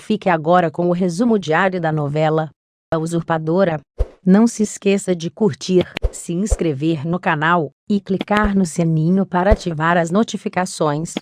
Fique agora com o resumo diário da novela A Usurpadora. Não se esqueça de curtir, se inscrever no canal e clicar no sininho para ativar as notificações.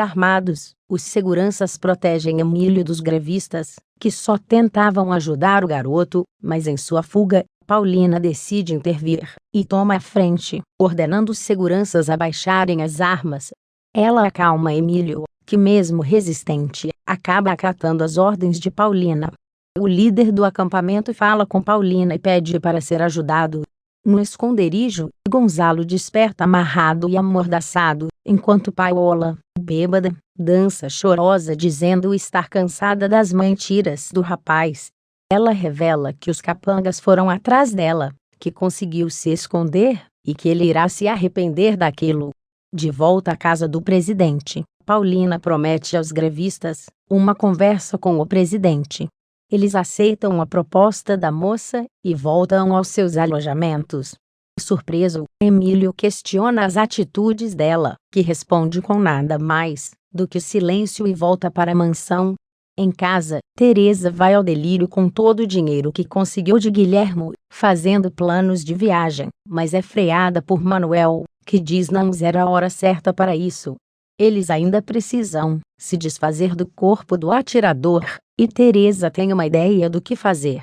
Armados, os seguranças protegem Emílio dos grevistas, que só tentavam ajudar o garoto, mas em sua fuga, Paulina decide intervir e toma a frente, ordenando os seguranças a baixarem as armas. Ela acalma Emílio, que mesmo resistente, acaba acatando as ordens de Paulina. O líder do acampamento fala com Paulina e pede para ser ajudado. No esconderijo, Gonzalo desperta amarrado e amordaçado, enquanto Paola, bêbada, dança chorosa dizendo estar cansada das mentiras do rapaz. Ela revela que os capangas foram atrás dela, que conseguiu se esconder, e que ele irá se arrepender daquilo. De volta à casa do presidente, Paulina promete aos grevistas uma conversa com o presidente. Eles aceitam a proposta da moça e voltam aos seus alojamentos. Surpreso, Emílio questiona as atitudes dela, que responde com nada mais do que silêncio e volta para a mansão. Em casa, Teresa vai ao delírio com todo o dinheiro que conseguiu de Guilhermo, fazendo planos de viagem, mas é freada por Manuel, que diz não era a hora certa para isso. Eles ainda precisam se desfazer do corpo do atirador, e Teresa tem uma ideia do que fazer.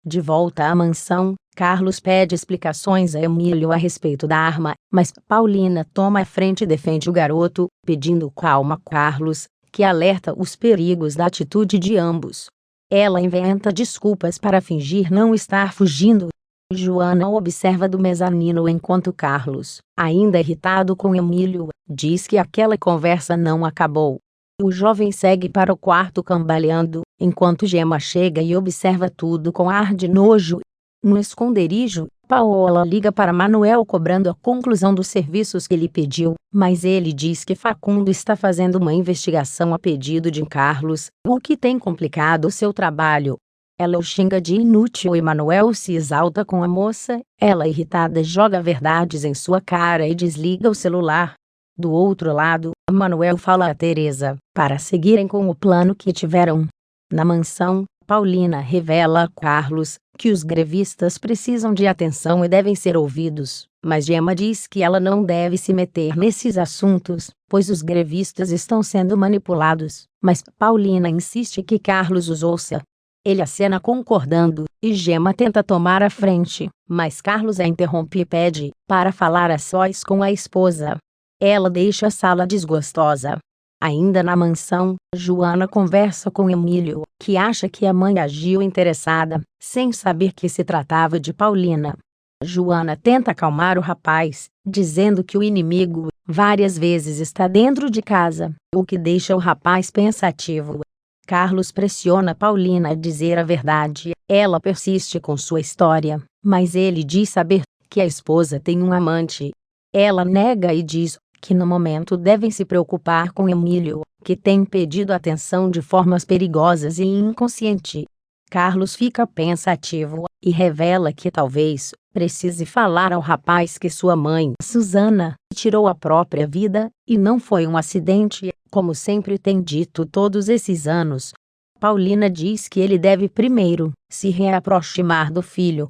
De volta à mansão, Carlos pede explicações a Emílio a respeito da arma, mas Paulina toma a frente e defende o garoto, pedindo calma a Carlos, que alerta os perigos da atitude de ambos. Ela inventa desculpas para fingir não estar fugindo. Joana observa do mezanino enquanto Carlos, ainda irritado com Emílio, diz que aquela conversa não acabou. O jovem segue para o quarto cambaleando, enquanto Gema chega e observa tudo com ar de nojo. No esconderijo, Paola liga para Manuel cobrando a conclusão dos serviços que ele pediu, mas ele diz que Facundo está fazendo uma investigação a pedido de Carlos, o que tem complicado o seu trabalho. Ela o xinga de inútil e Manuel se exalta com a moça. Ela, irritada, joga verdades em sua cara e desliga o celular. Do outro lado, Manuel fala a Teresa para seguirem com o plano que tiveram. Na mansão, Paulina revela a Carlos que os grevistas precisam de atenção e devem ser ouvidos, mas Gema diz que ela não deve se meter nesses assuntos, pois os grevistas estão sendo manipulados, mas Paulina insiste que Carlos os ouça. Ele acena concordando, e Gema tenta tomar a frente, mas Carlos a interrompe e pede para falar a sós com a esposa. Ela deixa a sala desgostosa. Ainda na mansão, Joana conversa com Emílio, que acha que a mãe agiu interessada, sem saber que se tratava de Paulina. Joana tenta acalmar o rapaz, dizendo que o inimigo, várias vezes está dentro de casa, o que deixa o rapaz pensativo. Carlos pressiona Paulina a dizer a verdade. Ela persiste com sua história, mas ele diz saber que a esposa tem um amante. Ela nega e diz que no momento devem se preocupar com Emílio, que tem pedido atenção de formas perigosas e inconsciente. Carlos fica pensativo e revela que talvez precise falar ao rapaz que sua mãe, Susana, tirou a própria vida, e não foi um acidente, como sempre tem dito todos esses anos. Paulina diz que ele deve primeiro se reaproximar do filho.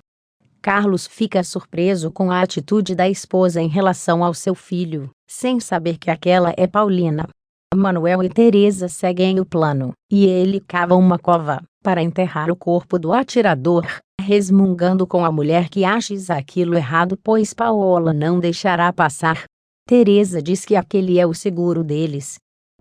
Carlos fica surpreso com a atitude da esposa em relação ao seu filho, sem saber que aquela é Paulina. Manuel e Teresa seguem o plano, e ele cava uma cova para enterrar o corpo do atirador, resmungando com a mulher que acha aquilo errado, pois Paola não deixará passar. Teresa diz que aquele é o seguro deles.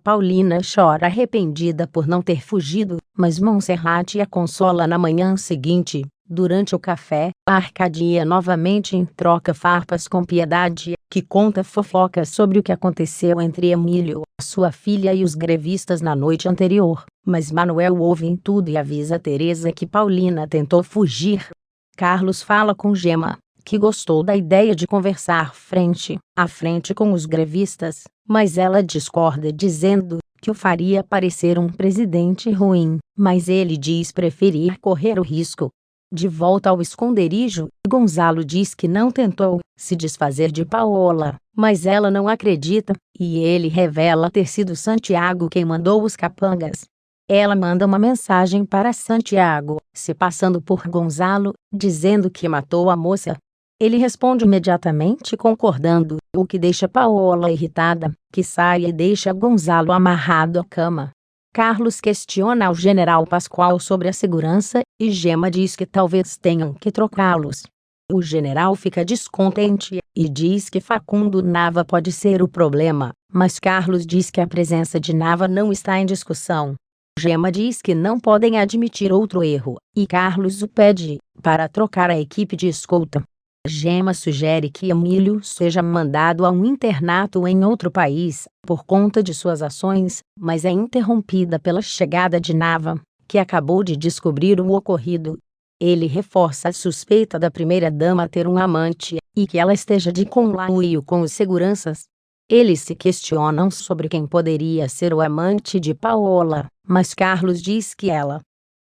Paulina chora arrependida por não ter fugido, mas Monserrate a consola na manhã seguinte. Durante o café, Arcadia novamente troca farpas com Piedade, que conta fofocas sobre o que aconteceu entre Emílio, sua filha e os grevistas na noite anterior, mas Manuel ouve tudo e avisa Teresa que Paulina tentou fugir. Carlos fala com Gema, que gostou da ideia de conversar frente a frente com os grevistas, mas ela discorda dizendo que o faria parecer um presidente ruim, mas ele diz preferir correr o risco. De volta ao esconderijo, Gonzalo diz que não tentou se desfazer de Paola, mas ela não acredita, e ele revela ter sido Santiago quem mandou os capangas. Ela manda uma mensagem para Santiago, se passando por Gonzalo, dizendo que matou a moça. Ele responde imediatamente concordando, o que deixa Paola irritada, que sai e deixa Gonzalo amarrado à cama. Carlos questiona ao general Pascoal sobre a segurança, e Gema diz que talvez tenham que trocá-los. O general fica descontente e diz que Facundo Nava pode ser o problema, mas Carlos diz que a presença de Nava não está em discussão. Gema diz que não podem admitir outro erro, e Carlos o pede para trocar a equipe de escolta. Gema sugere que Emílio seja mandado a um internato em outro país, por conta de suas ações, mas é interrompida pela chegada de Nava, que acabou de descobrir o ocorrido. Ele reforça a suspeita da primeira-dama ter um amante, e que ela esteja de conluio com os seguranças. Eles se questionam sobre quem poderia ser o amante de Paola, mas Carlos diz que ela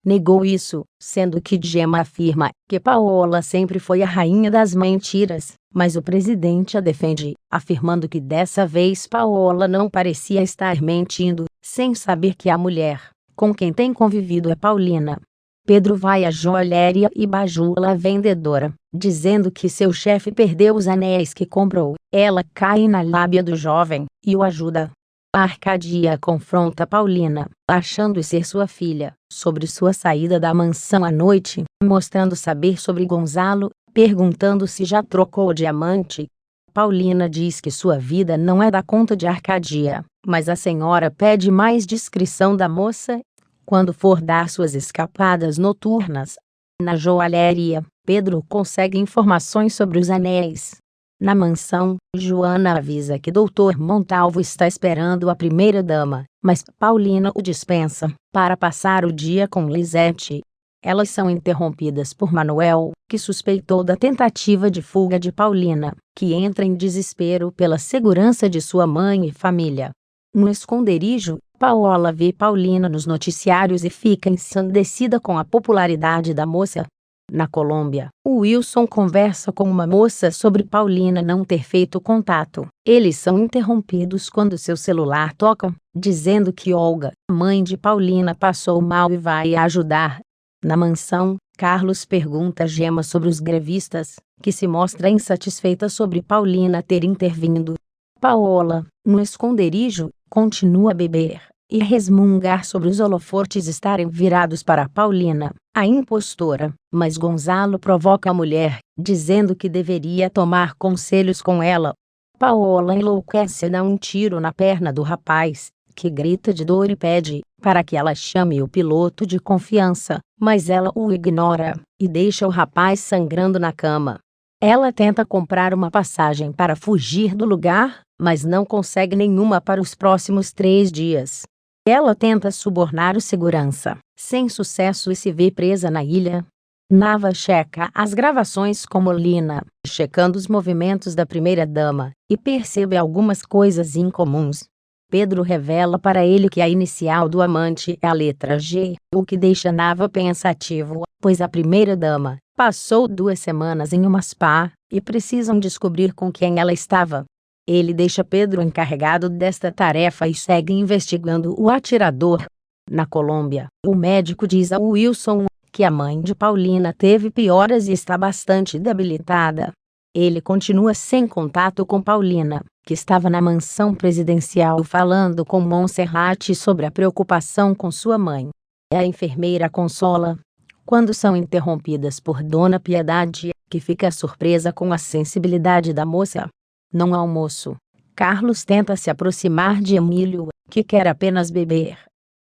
negou isso, sendo que Gema afirma que Paola sempre foi a rainha das mentiras, mas o presidente a defende, afirmando que dessa vez Paola não parecia estar mentindo, sem saber que a mulher com quem tem convivido é Paulina. Pedro vai à joalheria e bajula a vendedora, dizendo que seu chefe perdeu os anéis que comprou. Ela cai na lábia do jovem e o ajuda. Arcadia confronta Paulina, achando ser sua filha, sobre sua saída da mansão à noite, mostrando saber sobre Gonzalo, perguntando se já trocou o diamante. Paulina diz que sua vida não é da conta de Arcadia, mas a senhora pede mais discrição da moça quando for dar suas escapadas noturnas. Na joalheria, Pedro consegue informações sobre os anéis. Na mansão, Joana avisa que Dr. Montalvo está esperando a primeira-dama, mas Paulina o dispensa, para passar o dia com Lisete. Elas são interrompidas por Manuel, que suspeitou da tentativa de fuga de Paulina, que entra em desespero pela segurança de sua mãe e família. No esconderijo, Paola vê Paulina nos noticiários e fica ensandecida com a popularidade da moça. Na Colômbia, Wilson conversa com uma moça sobre Paulina não ter feito contato. Eles são interrompidos quando seu celular toca, dizendo que Olga, mãe de Paulina, passou mal e vai ajudar. Na mansão, Carlos pergunta a Gema sobre os grevistas, que se mostra insatisfeita sobre Paulina ter intervindo. Paola, no esconderijo, continua a beber e resmungar sobre os holofotes estarem virados para Paulina, a impostora, mas Gonzalo provoca a mulher, dizendo que deveria tomar conselhos com ela. Paola enlouquece e dá um tiro na perna do rapaz, que grita de dor e pede para que ela chame o piloto de confiança, mas ela o ignora e deixa o rapaz sangrando na cama. Ela tenta comprar uma passagem para fugir do lugar, mas não consegue nenhuma para os próximos 3 dias. Ela tenta subornar o segurança, sem sucesso, e se vê presa na ilha. Nava checa as gravações com Molina, checando os movimentos da primeira-dama, e percebe algumas coisas incomuns. Pedro revela para ele que a inicial do amante é a letra G, o que deixa Nava pensativo, pois a primeira-dama passou 2 semanas em uma spa, e precisam descobrir com quem ela estava. Ele deixa Pedro encarregado desta tarefa e segue investigando o atirador. Na Colômbia, o médico diz a Wilson que a mãe de Paulina teve pioras e está bastante debilitada. Ele continua sem contato com Paulina, que estava na mansão presidencial falando com Monserrate sobre a preocupação com sua mãe. A enfermeira consola, quando são interrompidas por Dona Piedade, que fica surpresa com a sensibilidade da moça. No almoço, Carlos tenta se aproximar de Emílio, que quer apenas beber.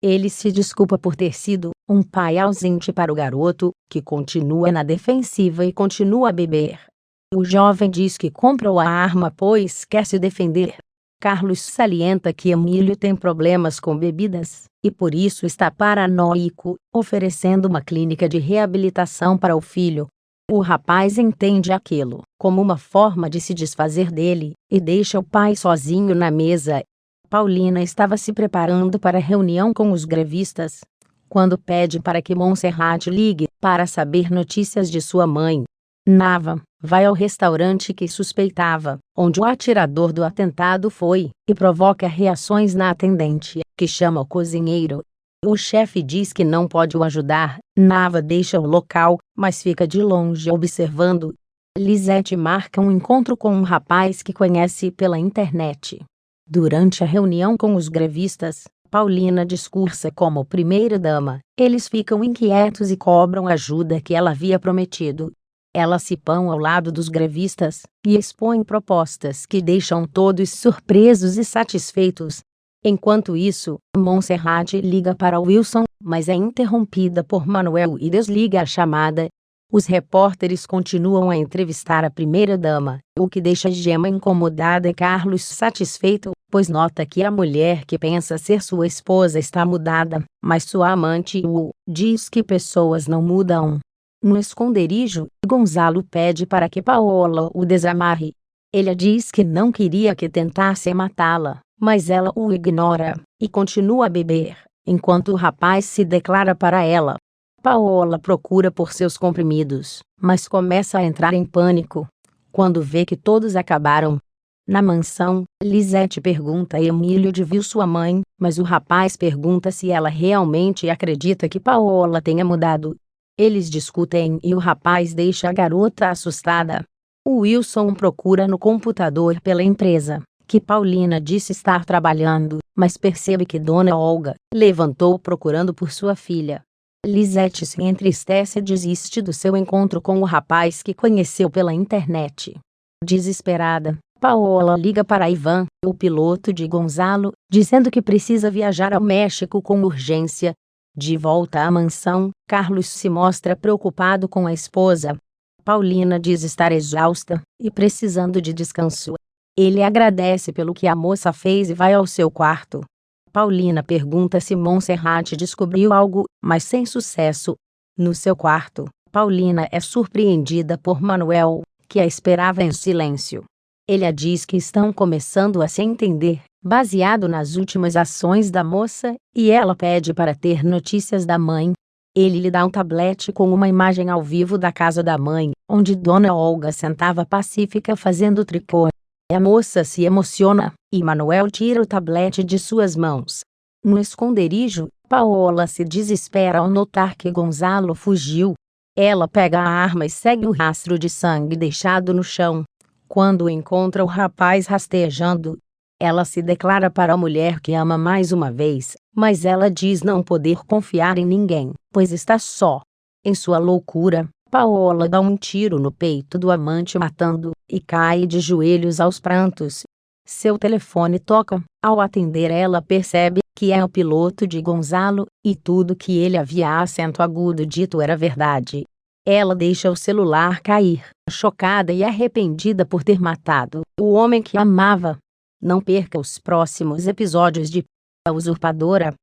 Ele se desculpa por ter sido um pai ausente para o garoto, que continua na defensiva e continua a beber. O jovem diz que comprou a arma pois quer se defender. Carlos salienta que Emílio tem problemas com bebidas, e por isso está paranoico, oferecendo uma clínica de reabilitação para o filho. O rapaz entende aquilo como uma forma de se desfazer dele, e deixa o pai sozinho na mesa. Paulina estava se preparando para a reunião com os grevistas, quando pede para que Monserrate ligue para saber notícias de sua mãe. Nava vai ao restaurante que suspeitava, onde o atirador do atentado foi, e provoca reações na atendente, que chama o cozinheiro. O chefe diz que não pode o ajudar. Nava deixa o local, mas fica de longe observando. Lisette marca um encontro com um rapaz que conhece pela internet. Durante a reunião com os grevistas, Paulina discursa como primeira-dama. Eles ficam inquietos e cobram a ajuda que ela havia prometido. Ela se põe ao lado dos grevistas e expõe propostas que deixam todos surpresos e satisfeitos. Enquanto isso, Montserrat liga para Wilson, mas é interrompida por Manuel e desliga a chamada. Os repórteres continuam a entrevistar a primeira-dama, o que deixa Gemma incomodada e Carlos satisfeito, pois nota que a mulher que pensa ser sua esposa está mudada, mas sua amante diz que pessoas não mudam. No esconderijo, Gonzalo pede para que Paola o desamarre. Ele diz que não queria que tentasse matá-la, mas ela o ignora e continua a beber, enquanto o rapaz se declara para ela. Paola procura por seus comprimidos, mas começa a entrar em pânico quando vê que todos acabaram. Na mansão, Lisette pergunta a Emílio de viu sua mãe, mas o rapaz pergunta se ela realmente acredita que Paola tenha mudado. Eles discutem e o rapaz deixa a garota assustada. O Wilson procura no computador pela empresa que Paulina disse estar trabalhando, mas percebe que Dona Olga levantou procurando por sua filha. Lisette se entristece e desiste do seu encontro com o rapaz que conheceu pela internet. Desesperada, Paola liga para Ivan, o piloto de Gonzalo, dizendo que precisa viajar ao México com urgência. De volta à mansão, Carlos se mostra preocupado com a esposa. Paulina diz estar exausta e precisando de descanso. Ele agradece pelo que a moça fez e vai ao seu quarto. Paulina pergunta se Montserrat descobriu algo, mas sem sucesso. No seu quarto, Paulina é surpreendida por Manuel, que a esperava em silêncio. Ele a diz que estão começando a se entender, baseado nas últimas ações da moça, e ela pede para ter notícias da mãe. Ele lhe dá um tablete com uma imagem ao vivo da casa da mãe, onde Dona Olga sentava pacífica fazendo tricô. A moça se emociona, e Manuel tira o tablete de suas mãos. No esconderijo, Paola se desespera ao notar que Gonzalo fugiu. Ela pega a arma e segue o rastro de sangue deixado no chão. Quando encontra o rapaz rastejando, ela se declara para a mulher que ama mais uma vez, mas ela diz não poder confiar em ninguém, pois está só. Em sua loucura, Paola dá um tiro no peito do amante matando, e cai de joelhos aos prantos. Seu telefone toca. Ao atender ela percebe que é o piloto de Gonzalo, e tudo que ele havia acento agudo dito era verdade. Ela deixa o celular cair, chocada e arrependida por ter matado o homem que amava. Não perca os próximos episódios de A Usurpadora.